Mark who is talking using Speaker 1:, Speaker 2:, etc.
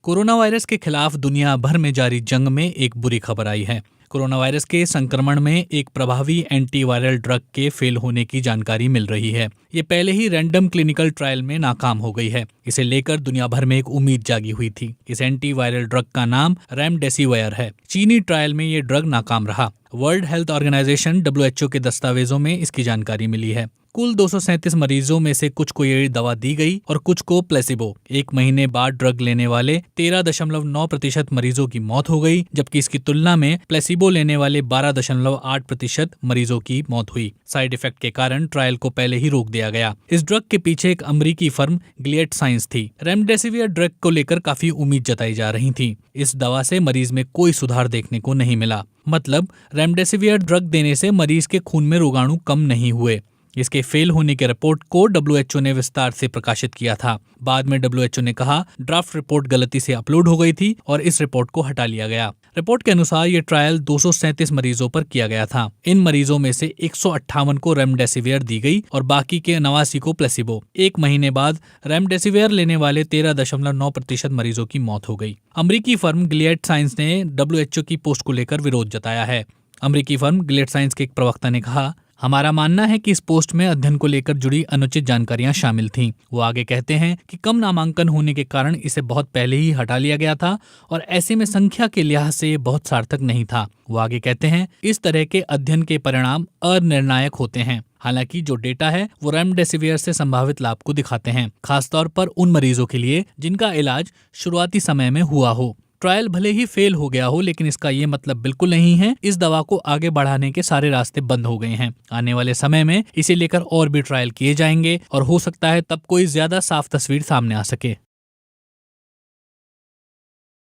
Speaker 1: Corona virus के खिलाफ दुनिया भर में जारी जंग में एक बुरी खबर आई है। कोरोना वायरस के संक्रमण में एक प्रभावी एंटीवायरल ड्रग के फेल होने की जानकारी मिल रही है। ये पहले ही रैंडम क्लिनिकल ट्रायल में नाकाम हो गई है। इसे लेकर दुनिया भर में एक उम्मीद जागी हुई थी। इस एंटीवायरल ड्रग का नाम रेमडेसिविर है। चीनी ट्रायल में ये ड्रग नाकाम रहा। वर्ल्ड हेल्थ ऑर्गेनाइजेशन WHO के दस्तावेजों में इसकी जानकारी मिली है। कुल 237 मरीजों में से कुछ को ये दवा दी गई और कुछ को प्लेसिबो। एक महीने बाद ड्रग लेने वाले 13.9% मरीजों की मौत हो गई, जबकि इसकी तुलना में प्लेसिबो लेने वाले 12.8% मरीजों की मौत हुई। साइड इफेक्ट के कारण ट्रायल को पहले ही रोक दिया गया। इस ड्रग के पीछे एक अमेरिकी फर्म गिलियड साइंस थी। रेमडेसिविर ड्रग को लेकर काफी उम्मीद जताई जा रही थी। इस दवा से मरीज में कोई सुधार देखने को नहीं मिला। मतलब रेमडेसिविर ड्रग देने से मरीज के खून में रोगाणु कम नहीं हुए। इसके फेल होने के रिपोर्ट को WHO ने विस्तार से प्रकाशित किया था। बाद में WHO ने कहा ड्राफ्ट रिपोर्ट गलती से अपलोड हो गई थी और इस रिपोर्ट को हटा लिया गया। रिपोर्ट के अनुसार ये ट्रायल 237 मरीजों पर किया गया था। इन मरीजों में से 158 को रेमडेसिविर दी गई और बाकी के 89 को प्लेसिबो। एक महीने बाद रेमडेसिविर लेने वाले 13.9% मरीजों की मौत हो गई। अमेरिकी फर्म गिलियड साइंस ने WHO की पोस्ट को लेकर विरोध जताया है। अमेरिकी फर्म गिलियड साइंस के एक प्रवक्ता ने कहा, हमारा मानना है कि इस पोस्ट में अध्ययन को लेकर जुड़ी अनुचित जानकारियां शामिल थीं। वो आगे कहते हैं कि कम नामांकन होने के कारण इसे बहुत पहले ही हटा लिया गया था और ऐसे में संख्या के लिहाज से ये बहुत सार्थक नहीं था। वो आगे कहते हैं इस तरह के अध्ययन के परिणाम अनिर्णायक होते हैं। हालांकि जो डेटा है वो रेमडेसिविर से संभावित लाभ को दिखाते हैं, खासतौर पर उन मरीजों के लिए जिनका इलाज शुरुआती समय में हुआ हो। ट्रायल भले ही फेल हो गया हो, लेकिन इसका ये मतलब बिल्कुल नहीं है इस दवा को आगे बढ़ाने के सारे रास्ते बंद हो गए हैं। आने वाले समय में इसे लेकर और भी ट्रायल किए जाएंगे और हो सकता है तब कोई ज्यादा साफ तस्वीर सामने आ सके।